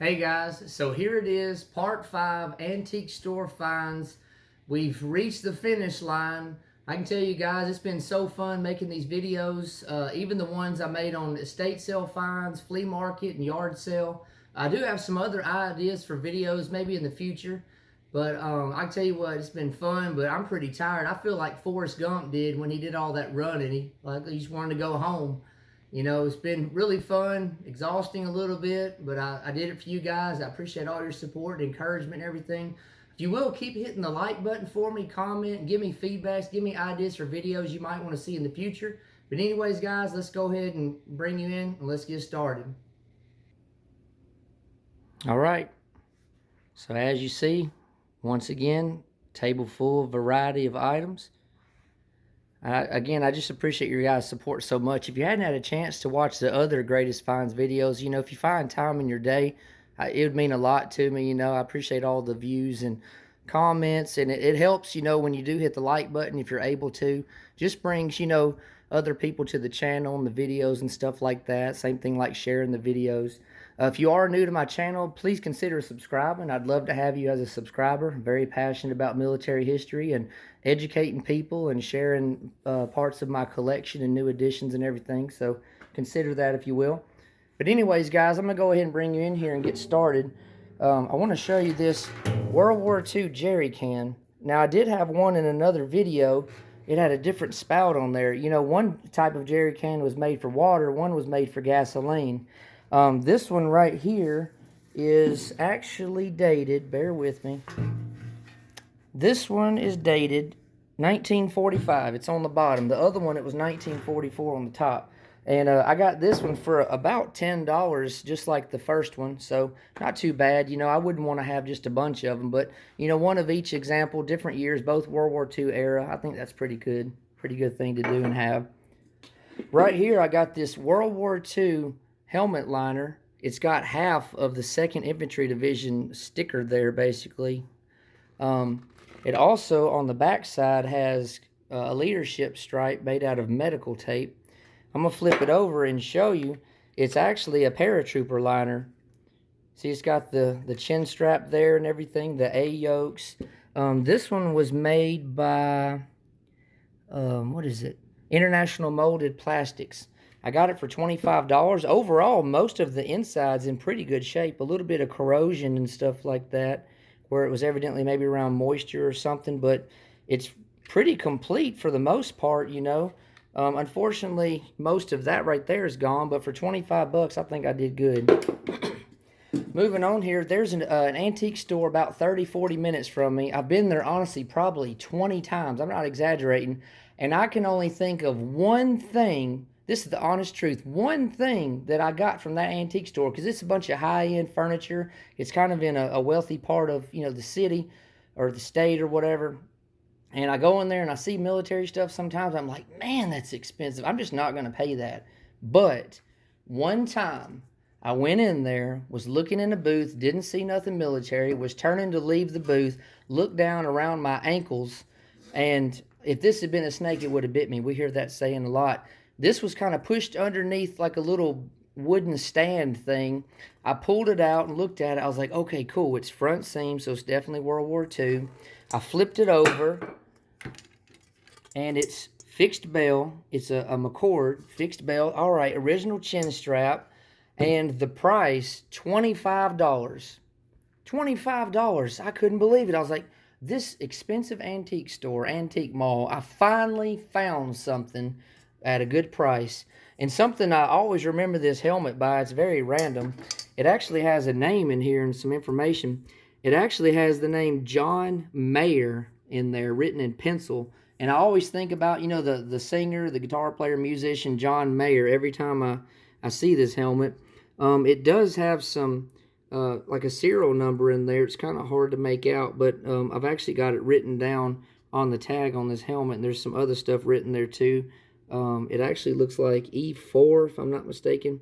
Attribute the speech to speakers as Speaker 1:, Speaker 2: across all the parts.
Speaker 1: Hey guys, so here it is, part 5, antique store finds. We've reached the finish line. I can tell you guys, it's been so fun making these videos, even the ones I made on estate sale finds, flea market, and yard sale. I do have some other ideas for videos maybe in the future, but I can tell you what, it's been fun, but I'm pretty tired. I feel like Forrest Gump did when he did all that running. He just wanted to go home. You know, it's been really fun, exhausting a little bit, but I did it for you guys. I appreciate all your support, encouragement, and everything. If you will, keep hitting the like button for me, comment, give me feedbacks, give me ideas for videos you might want to see in the future. But anyways, guys, let's go ahead and bring you in and let's get started. All right. So as you see, once again, table full of variety of items. Again, I just appreciate your guys' support so much. If you hadn't had a chance to watch the other Greatest Finds videos, you know, if you find time in your day, it would mean a lot to me. You know, I appreciate all the views and comments, and it helps, you know, when you do hit the like button, if you're able to. Just brings, you know, other people to the channel and the videos and stuff like that. Same thing like sharing the videos. If you are new to my channel, please consider subscribing. I'd love to have you as a subscriber. I'm very passionate about military history and educating people and sharing parts of my collection and new additions and everything. So consider that if you will. But anyways, guys, I'm going to go ahead and bring you in here and get started. I want to show you this World War II jerry can. Now, I did have one in another video. It had a different spout on there. You know, one type of jerry can was made for water. One was made for gasoline. This one right here is actually dated. Bear with me. This one is dated 1945. It's on the bottom. The other one, it was 1944 on the top. And I got this one for about $10, just like the first one. So not too bad. You know, I wouldn't want to have just a bunch of them. But, you know, one of each example, different years, both World War II era. I think that's pretty good. Pretty good thing to do and have. Right here, I got this World War II helmet liner. It's got half of the 2nd Infantry Division sticker there, basically. It also, on the back side, has a leadership stripe made out of medical tape. I'm going to flip it over and show you. It's actually a paratrooper liner. See, it's got the chin strap there and everything, the A-yokes. This one was made by, what is it? International Molded Plastics. I got it for $25. Overall, most of the inside's in pretty good shape. A little bit of corrosion and stuff like that, where it was evidently maybe around moisture or something, but it's pretty complete for the most part, you know. Unfortunately, most of that right there is gone, but for 25 bucks, I think I did good. Moving on here, there's an antique store about 30-40 minutes from me. I've been there, honestly, probably 20 times. I'm not exaggerating. And I can only think of one thing. This is the honest truth. One thing that I got from that antique store, because it's a bunch of high-end furniture. It's kind of in a wealthy part of, you know, the city or the state or whatever. And I go in there and I see military stuff sometimes. I'm like, man, that's expensive. I'm just not going to pay that. But one time I went in there, was looking in the booth, didn't see nothing military, was turning to leave the booth, looked down around my ankles, and if this had been a snake, it would have bit me. We hear that saying a lot. This was kind of pushed underneath like a little wooden stand thing. I pulled it out and looked at it. I was like, okay, cool. It's front seam, so it's definitely World War II. I flipped it over, and it's fixed bell. It's a McCord fixed bell. All right, original chin strap, and the price, $25. $25. I couldn't believe it. I was like, this expensive antique store, antique mall, I finally found something at a good price. And something I always remember this helmet by, it's very random. It actually has a name in here and some information. It actually has the name John Mayer in there, written in pencil. And I always think about, you know, the singer, the guitar player, musician, John Mayer, every time I see this helmet. It does have some, like a serial number in there. It's kind of hard to make out, but I've actually got it written down on the tag on this helmet. And there's some other stuff written there too. It actually looks like E4, if I'm not mistaken.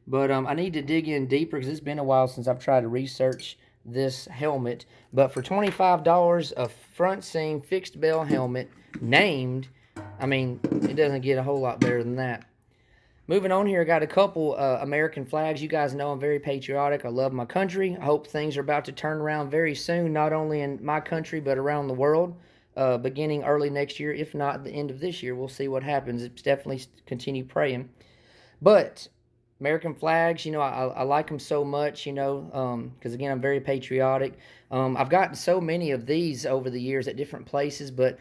Speaker 1: But I need to dig in deeper because it's been a while since I've tried to research this helmet. But for $25, a front seam fixed bell helmet named, I mean, it doesn't get a whole lot better than that. Moving on here, I got a couple American flags. You guys know I'm very patriotic. I love my country. I hope things are about to turn around very soon, not only in my country, but around the world, beginning early next year, if not the end of this year. We'll see what happens. It's definitely continue praying. But American flags, I like them so much, because again, I'm very patriotic. I've gotten so many of these over the years at different places, but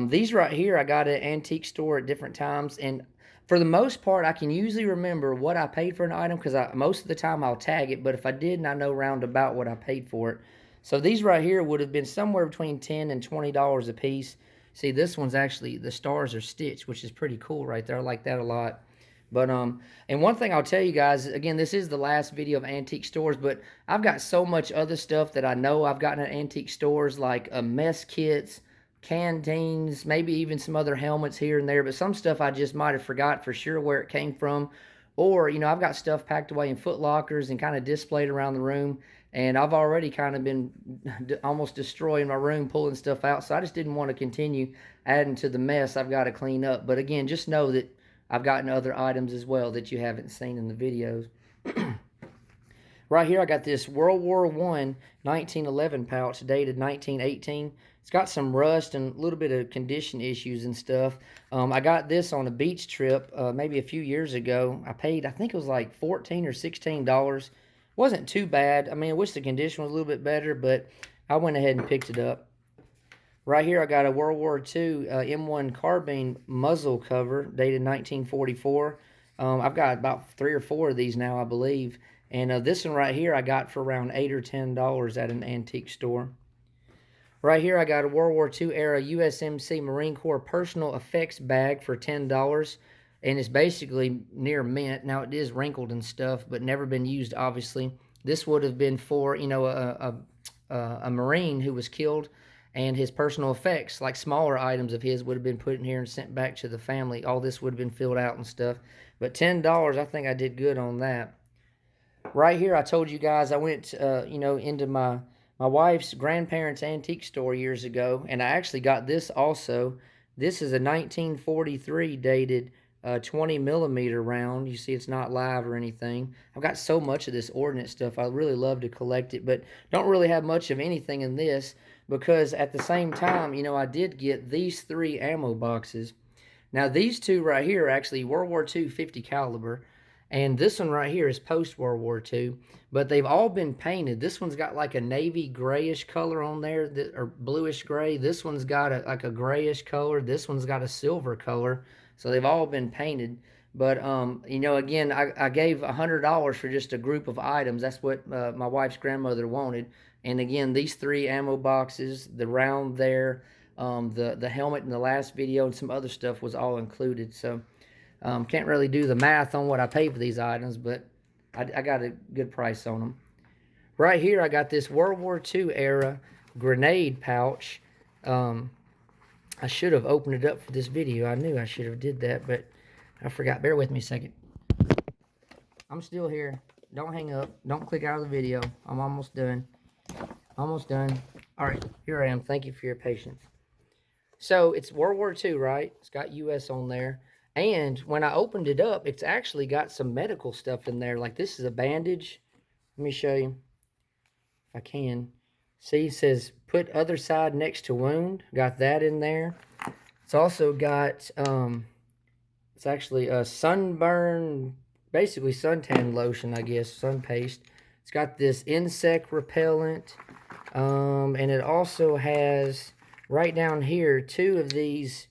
Speaker 1: these right here, I got at an antique store at different times, and for the most part, I can usually remember what I paid for an item because most of the time I'll tag it, but if I didn't, I know roundabout what I paid for it. So these right here would have been somewhere between $10 and $20 a piece. See, this one's actually, the stars are stitched, which is pretty cool right there. I like that a lot. But, and one thing I'll tell you guys, again, this is the last video of antique stores, but I've got so much other stuff that I know I've gotten at antique stores, like mess kits, canteens, maybe even some other helmets here and there, but some stuff I just might have forgot for sure where it came from. Or, I've got stuff packed away in foot lockers and kind of displayed around the room, and I've already kind of been almost destroying my room, pulling stuff out, so I just didn't want to continue adding to the mess I've got to clean up. But again, just know that I've gotten other items as well that you haven't seen in the videos. Right here, I got this World War I 1911 pouch dated 1918. It's got some rust and a little bit of condition issues and stuff. I got this on a beach trip maybe a few years ago. I paid, I think it was like $14 or $16. Wasn't too bad. I mean, I wish the condition was a little bit better, but I went ahead and picked it up. Right here, I got a World War II M1 carbine muzzle cover dated 1944. I've got about 3 or 4 of these now, I believe. And this one right here I got for around $8 or $10 at an antique store. Right here I got a World War II era USMC Marine Corps personal effects bag for $10. And it's basically near mint. Now it is wrinkled and stuff, but never been used, obviously. This would have been for, a Marine who was killed, and his personal effects, like smaller items of his, would have been put in here and sent back to the family. All this would have been filled out and stuff. But $10, I think I did good on that. Right here, I told you guys I went, into my wife's grandparents' antique store years ago, and I actually got this also. This is a 1943 dated 20 millimeter round. You see, it's not live or anything. I've got so much of this ordnance stuff. I really love to collect it, but don't really have much of anything in this because at the same time, I did get these 3 ammo boxes. Now, these 2 right here are actually World War II 50 caliber. And this one right here is post-World War II, but they've all been painted. This one's got like a navy grayish color on there, or bluish gray. This one's got like a grayish color. This one's got a silver color. So they've all been painted. But, again, I gave $100 for just a group of items. That's what my wife's grandmother wanted. And again, these 3 ammo boxes, the round there, the helmet in the last video, and some other stuff was all included. So can't really do the math on what I paid for these items, but I got a good price on them. Right here, I got this World War II era grenade pouch. I should have opened it up for this video. I knew I should have did that, but I forgot. Bear with me a second. I'm still here. Don't hang up. Don't click out of the video. I'm almost done. Almost done. All right, here I am. Thank you for your patience. So it's World War II, right? It's got US on there. And when I opened it up, it's actually got some medical stuff in there. Like this is a bandage. Let me show you if I can. See, it says put other side next to wound. Got that in there. It's also got, it's actually a sunburn, basically suntan lotion, I guess, sun paste. It's got this insect repellent. And it also has, right down here, 2 of these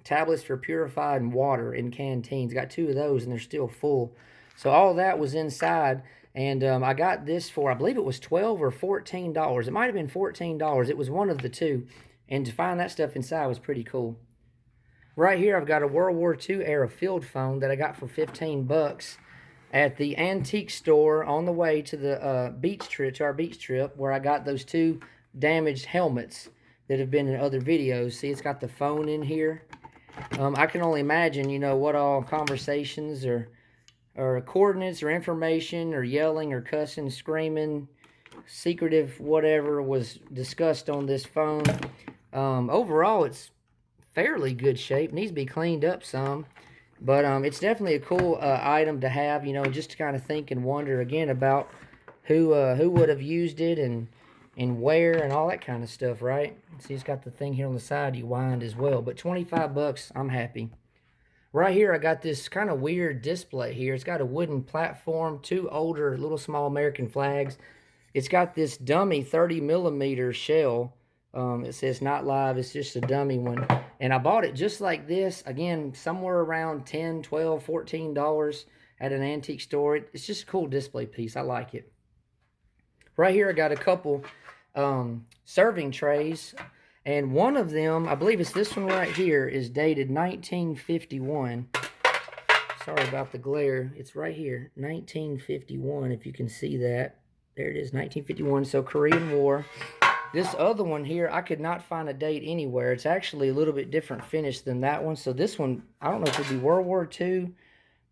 Speaker 1: tablets for purifying water in canteens. Got 2 of those, and they're still full. So all that was inside, and I got this for, I believe it was $12 or $14. It might have been $14. It was one of the 2, and to find that stuff inside was pretty cool. Right here, I've got a World War II era field phone that I got for 15 bucks at the antique store on the way to the beach trip, to our beach trip, where I got those 2 damaged helmets that have been in other videos. See, it's got the phone in here. I can only imagine, what all conversations or coordinates or information or yelling or cussing, screaming, secretive, whatever was discussed on this phone. Overall, it's fairly good shape. Needs to be cleaned up some. But it's definitely a cool item to have, you know, just to kind of think and wonder again about who would have used it and where and all that kind of stuff, right? See, it's got the thing here on the side you wind as well. But 25 bucks, I'm happy. Right here, I got this kind of weird display here. It's got a wooden platform, two older little small American flags. It's got this dummy 30 millimeter shell. It says not live. It's just a dummy one. And I bought it just like this. Again, somewhere around $10, $12, $14 at an antique store. It's just a cool display piece. I like it. Right here, I got a couple serving trays. And one of them, I believe it's this one right here, is dated 1951. Sorry about the glare. It's right here, 1951, if you can see that. There it is, 1951, so Korean War. This other one here, I could not find a date anywhere. It's actually a little bit different finish than that one. So this one, I don't know if it would be World War II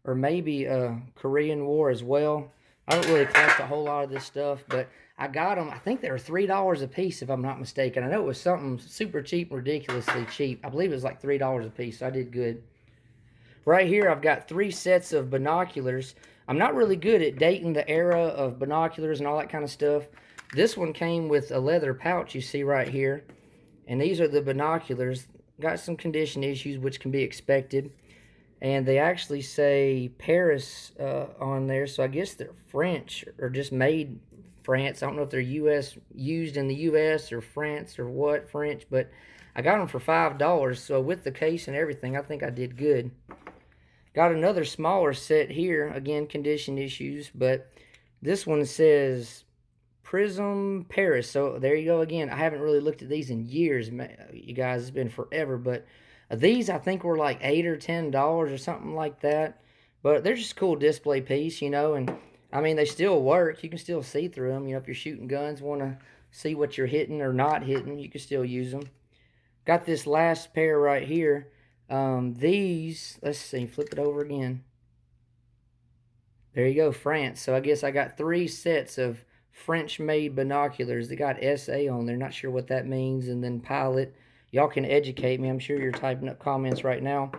Speaker 1: or maybe Korean War as well. I don't really collect a whole lot of this stuff, but I got them. I think they were $3 a piece, if I'm not mistaken. I know it was something super cheap, ridiculously cheap. I believe it was like $3 a piece, so I did good. Right here, I've got 3 sets of binoculars. I'm not really good at dating the era of binoculars and all that kind of stuff. This one came with a leather pouch you see right here. And these are the binoculars. Got some condition issues, which can be expected. And they actually say Paris on there, so I guess they're French or just made France. I don't know if they're used in the U.S. or France or what, French, but I got them for $5, so with the case and everything, I think I did good. Got another smaller set here, again, condition issues, but this one says Prism Paris, so there you go again. I haven't really looked at these in years, you guys, it's been forever, but these I think were like $8 or $10 or something like that, but they're just a cool display piece, you know, and I mean, they still work. You can still see through them. You know, if you're shooting guns, want to see what you're hitting or not hitting, you can still use them. Got this last pair right here. These, let's see, flip it over again. There you go, France. So I guess I got 3 sets of French-made binoculars. They got SA on there. Not sure what that means. And then Pilot. Y'all can educate me. I'm sure you're typing up comments right now.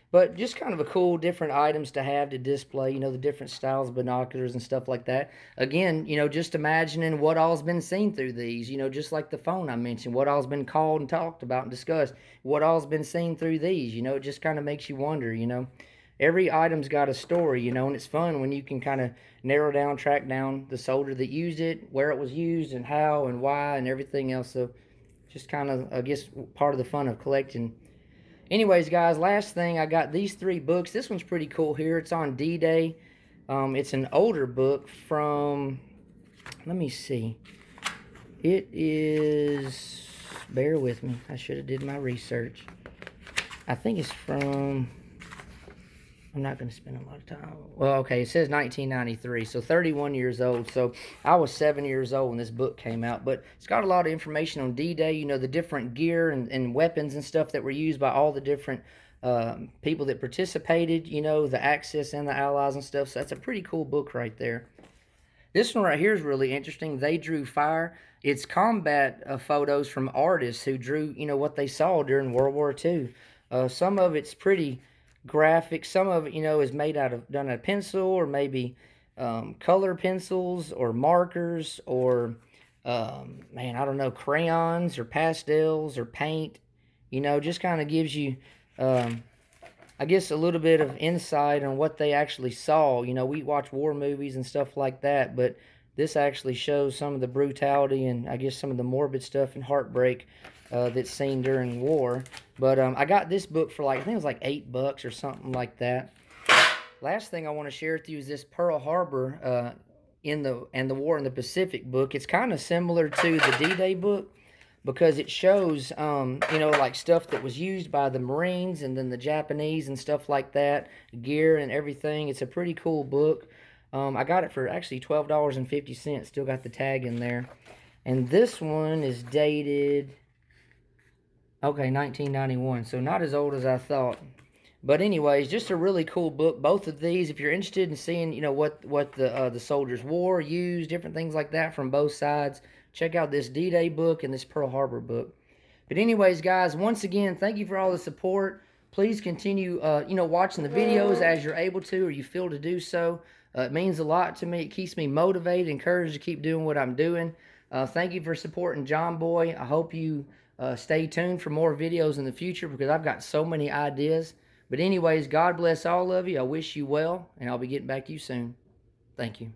Speaker 1: But just kind of a cool different items to have to display, you know, the different styles of binoculars and stuff like that. Again, you know, just imagining what all's been seen through these, you know, just like the phone I mentioned, what all's been called and talked about and discussed, what all's been seen through these, you know, it just kind of makes you wonder, you know. Every item's got a story, you know, and it's fun when you can kind of narrow down, track down the soldier that used it, where it was used and how and why and everything else. So just kind of, I guess, part of the fun of collecting. Anyways, guys, last thing, I got these 3 books. This one's pretty cool here. It's on D-Day. It's an older book from, let me see. It is, bear with me. I should have did my research. I think it's from, I'm not going to spend a lot of time. Well, okay, it says 1993, so 31 years old. So I was 7 years old when this book came out, but it's got a lot of information on D-Day, you know, the different gear and weapons and stuff that were used by all the different people that participated, you know, the Axis and the Allies and stuff. So that's a pretty cool book right there. This one right here is really interesting. They Drew Fire. It's combat photos from artists who drew, you know, what they saw during World War II. Some of it's pretty graphic. Some of it, you know, is made done out of pencil or maybe color pencils or markers or, man, I don't know, crayons or pastels or paint. You know, just kind of gives you, I guess, a little bit of insight on what they actually saw. You know, we watch war movies and stuff like that, but this actually shows some of the brutality and I guess some of the morbid stuff and heartbreak that's seen during war. But I got this book for like, I think it was like $8 or something like that. Last thing I want to share with you is this Pearl Harbor and the War in the Pacific book. It's kind of similar to the D-Day book because it shows, you know, like stuff that was used by the Marines and then the Japanese and stuff like that, gear and everything. It's a pretty cool book. I got it for actually $12.50. Still got the tag in there. And this one is dated, okay, 1991. So not as old as I thought. But anyways, just a really cool book. Both of these, if you're interested in seeing, you know, what the soldiers wore, used, different things like that from both sides, check out this D-Day book and this Pearl Harbor book. But anyways, guys, once again, thank you for all the support. Please continue, watching the videos as you're able to or you feel to do so. It means a lot to me. It keeps me motivated, encouraged to keep doing what I'm doing. Thank you for supporting John Boy. I hope you stay tuned for more videos in the future because I've got so many ideas. But anyways, God bless all of you. I wish you well, and I'll be getting back to you soon. Thank you.